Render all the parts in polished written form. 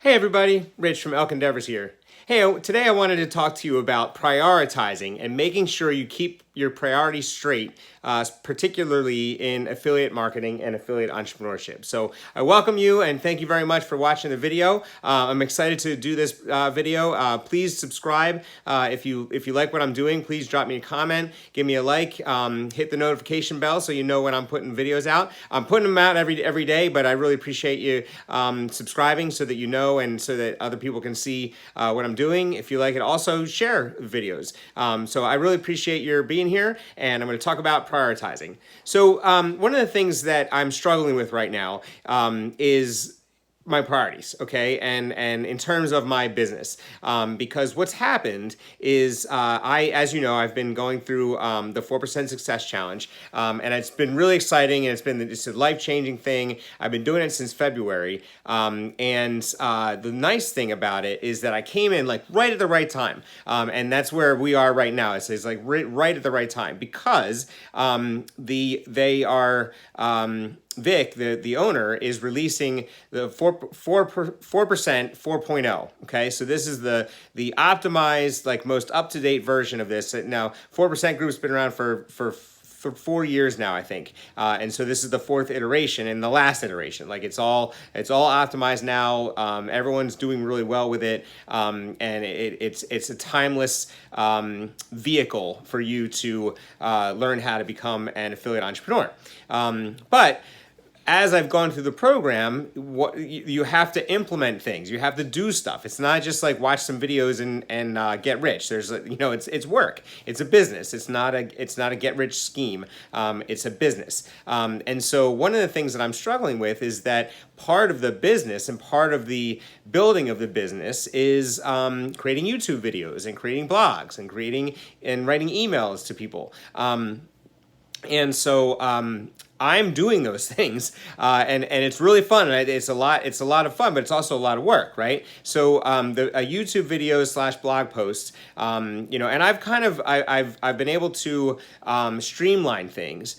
Hey everybody, Rich from Elk Endeavors here. Hey, today I wanted to talk to you about prioritizing and making sure you keep your priorities straight, particularly in affiliate marketing and affiliate entrepreneurship. So I welcome you and thank you very much for watching the video. I'm excited to do this video. Please subscribe if you like what I'm doing. Please drop me a comment, give me a like, hit the notification bell so you know when I'm putting videos out. I'm putting them out every day, but I really appreciate you subscribing so that you know and so that other people can see what I'm doing. If you like it, also share videos. So I really appreciate your being here, and I'm going to talk about prioritizing. So one of the things that I'm struggling with right now is my priorities, okay, and in terms of my business, because what's happened is as you know, I've been going through the 4% Success Challenge, and it's been really exciting, and it's a life-changing thing. I've been doing it since February, and the nice thing about it is that I came in like right at the right time, and that's where we are right now. It's like right at the right time because they are. Vic, the owner, is releasing the 4% 4.0. Okay, so this is the optimized, like most up-to-date version of this. Now, 4% group's been around for 4 years now, I think, and so this is the fourth iteration and the last iteration. Like it's all optimized now. Everyone's doing really well with it, and it's a timeless vehicle for you to learn how to become an affiliate entrepreneur. But as I've gone through the program, you have to implement things. You have to do stuff. It's not just like watch some videos and get rich. There's it's work. It's a business. It's not a get rich scheme. It's a business. And so one of the things that I'm struggling with is that part of the business and part of the building of the business is creating YouTube videos and creating blogs and writing emails to people. And so I'm doing those things, and it's really fun. And it's a lot of fun, but it's also a lot of work, right? So a YouTube video / blog post, and I've been able to streamline things.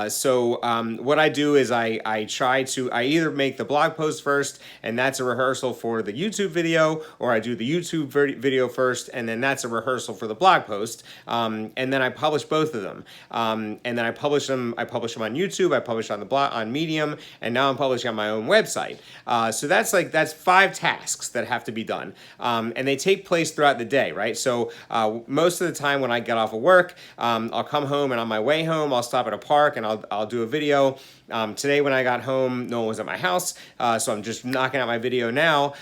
So what I do is I either make the blog post first, and that's a rehearsal for the YouTube video, or I do the YouTube video first, and then that's a rehearsal for the blog post, and then I publish both of them, and then I publish them on YouTube. I publish on the blog on Medium, and now I'm publishing on my own website. So that's 5 tasks that have to be done, and they take place throughout the day, right? So most of the time when I get off of work, I'll come home, and on my way home, I'll stop at a park and I'll do a video. Today when I got home, no one was at my house, so I'm just knocking out my video now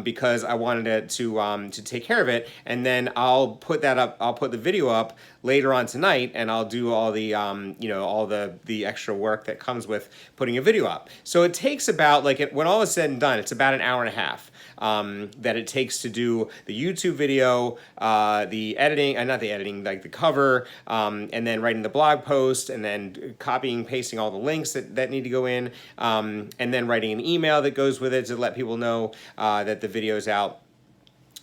because I wanted to take care of it, and then I'll put that up. I'll put the video up later on tonight, and I'll do all the all the extra work that comes with putting a video up. So it takes about, when all is said and done, it's about an hour and a half that it takes to do the YouTube video, the editing, not the editing, like the cover, and then writing the blog post, and then copying, pasting all the links that need to go in, and then writing an email that goes with it to let people know that the video's out.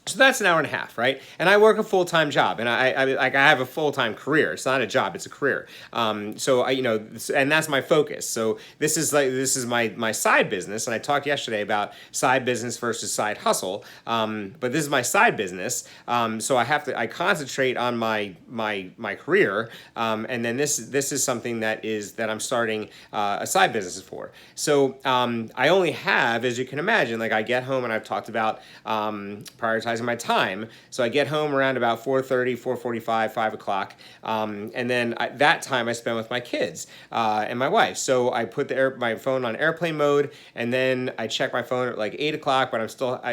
So that's an hour and a half, right? And I work a full-time job, and I have a full-time career. It's not a job; it's a career. So and that's my focus. So this is my side business, and I talked yesterday about side business versus side hustle. But this is my side business, so I concentrate on my career, and then this is something that I'm starting a side business for. So I only have, as you can imagine, like I get home, and I've talked about prioritizing my time. So I get home around about 4:30, 4:45, 5 o'clock, and then that time I spend with my kids and my wife. So I put my phone on airplane mode, and then I check my phone at like 8 o'clock, but I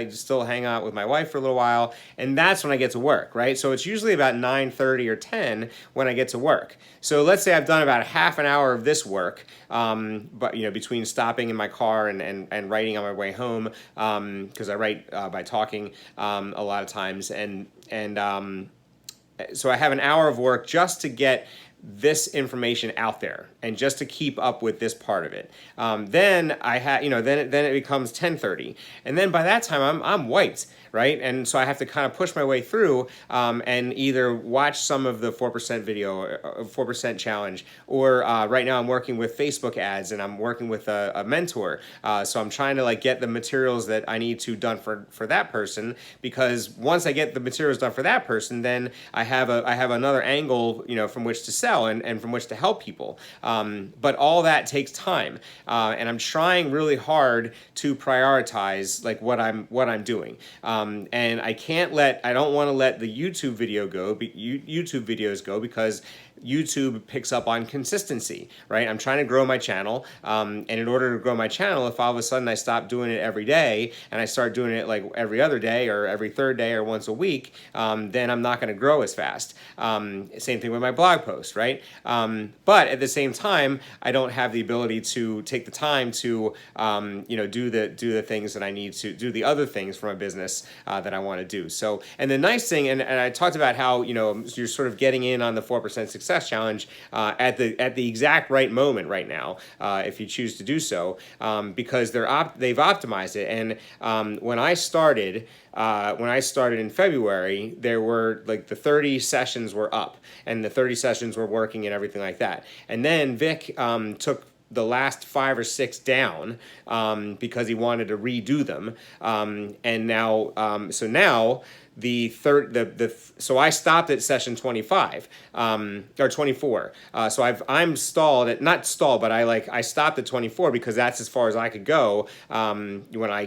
still hang out with my wife for a little while, and that's when I get to work, right? So it's usually about 9:30 or 10 when I get to work. So let's say I've done about a half an hour of this work, but between stopping in my car and writing on my way home, because I write by talking a lot of times, and so I have an hour of work just to get this information out there and just to keep up with this part of it. Then I had, then it becomes 10:30, and then by that time I'm wiped, right? And so I have to kind of push my way through and either watch some of the 4% video, 4% challenge, or right now I'm working with Facebook ads and I'm working with a mentor. So I'm trying to like get the materials that I need to done for that person, because once I get the materials done for that person, then I have another angle, from which to sell and from which to help people. But all that takes time, and I'm trying really hard to prioritize like what I'm doing. And I don't want to let the YouTube videos go, because YouTube picks up on consistency, right? I'm trying to grow my channel, and in order to grow my channel, if all of a sudden I stop doing it every day and I start doing it like every other day or every third day or once a week, then I'm not going to grow as fast. Same thing with my blog post, right? But at the same time, I don't have the ability to take the time to, do the things that I need to do, the other things for my business that I want to do. So, and the nice thing, and I talked about how, you're sort of getting in on the 4% success challenge at the exact right moment right now, if you choose to do so, because they've optimized it. And when I started in February, there were like the 30 sessions were up and the 30 sessions were working and everything like that. And then Vic took the last 5 or 6 down because he wanted to redo them, and now so now so I stopped at session 25 or 24. So I'm stalled at, not stalled, but I stopped at 24 because that's as far as I could go when I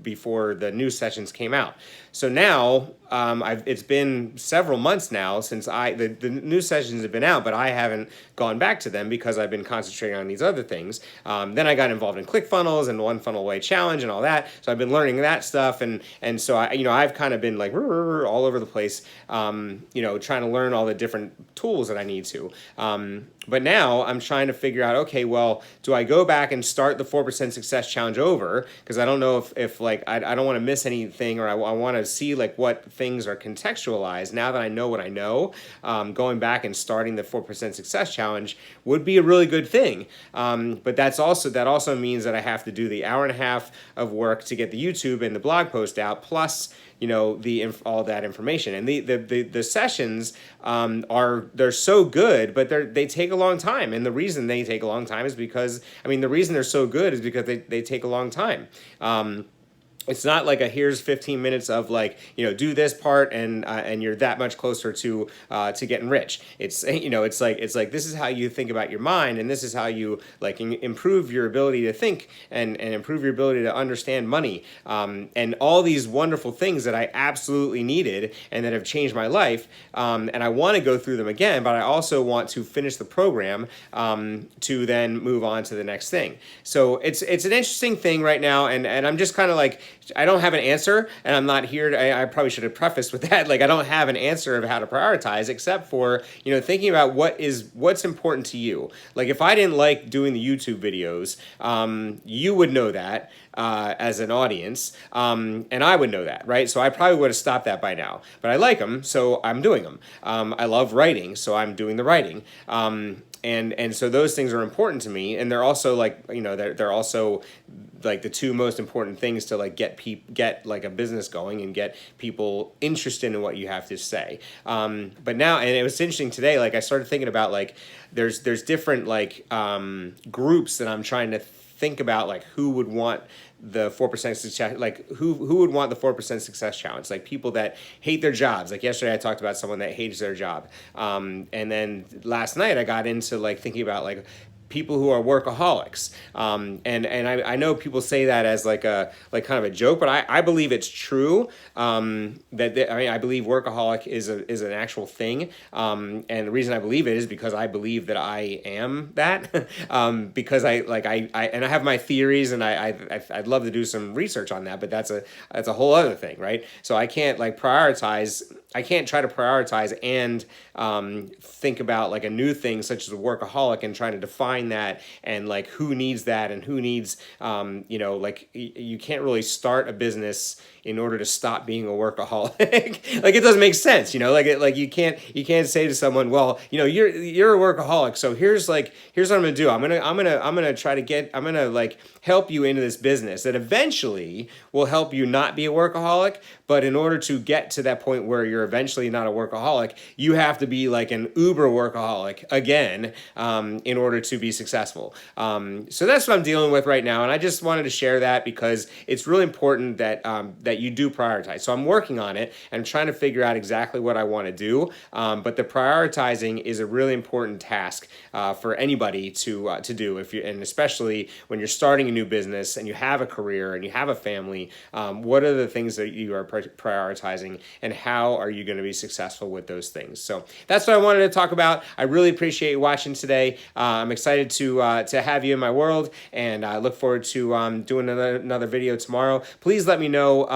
before the new sessions came out. So now it's been several months now since the new sessions have been out, but I haven't gone back to them because I've been concentrating on these other things. Then I got involved in ClickFunnels and One Funnel Away Challenge and all that. So I've been learning that stuff, and so I've kind of been like all over the place, trying to learn all the different tools that I need to. But now I'm trying to figure out, okay, well, do I go back and start the 4% Success Challenge over? Because I don't know if I don't want to miss anything, or I want to see like what things are contextualized. Now that I know what I know, going back and starting the 4% Success Challenge would be a really good thing. But that also means that I have to do the hour and a half of work to get the YouTube and the blog post out, plus all that information. And the sessions they're so good, but they take a long time. And the reason they take a long time is because, the reason they're so good is because they take a long time. It's not like here's 15 minutes of do this part and you're that much closer to getting rich. It's it's like this is how you think about your mind, and this is how you improve your ability to think and improve your ability to understand money, and all these wonderful things that I absolutely needed and that have changed my life. And I want to go through them again, but I also want to finish the program to then move on to the next thing. So it's an interesting thing right now, and I'm just kind of I don't have an answer, and I'm not here I probably should have prefaced with that. I don't have an answer of how to prioritize, except for, thinking about what's important to you. If I didn't like doing the YouTube videos, you would know that as an audience, and I would know that, right? So I probably would have stopped that by now. But I like them, so I'm doing them. I love writing, so I'm doing the writing. And so those things are important to me, and they're also they're also the two most important things to get a business going and get people interested in what you have to say. But now, and it was interesting today, I started thinking about there's different groups that I'm trying to think about, who would want the 4% success, who would want the 4% success challenge, people that hate their jobs. Yesterday I talked about someone that hates their job, and then last night I got into thinking about people who are workaholics, and I know people say that as kind of a joke, but I believe it's true. I believe workaholic is an actual thing, and the reason I believe it is because I believe that I am that, because I have my theories, and I'd love to do some research on that, but that's a whole other thing, right? So I can't prioritize I can't try to prioritize and think about like a new thing such as a workaholic and trying to define that and like who needs that and who needs, like you can't really start a business in order to stop being a workaholic. Like it doesn't make sense, like you can't say to someone, well, you're a workaholic, so here's what I'm gonna do. I'm gonna like help you into this business that eventually will help you not be a workaholic. But in order to get to that point where you're eventually not a workaholic, you have to be like an uber workaholic again, in order to be successful. So that's what I'm dealing with right now, and I just wanted to share that because it's really important that that you do prioritize. So I'm working on it and trying to figure out exactly what I want to do. But the prioritizing is a really important task for anybody to do, and especially when you're starting a new business and you have a career and you have a family. What are the things that you are prioritizing, and how are you going to be successful with those things? So that's what I wanted to talk about. I really appreciate you watching today. I'm excited to have you in my world, and I look forward to doing another video tomorrow. Please let me know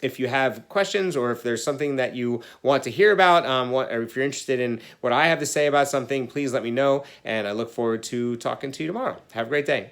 if you have questions or if there's something that you want to hear about, or if you're interested in what I have to say about something. Please let me know, and I look forward to talking to you tomorrow. Have a great day.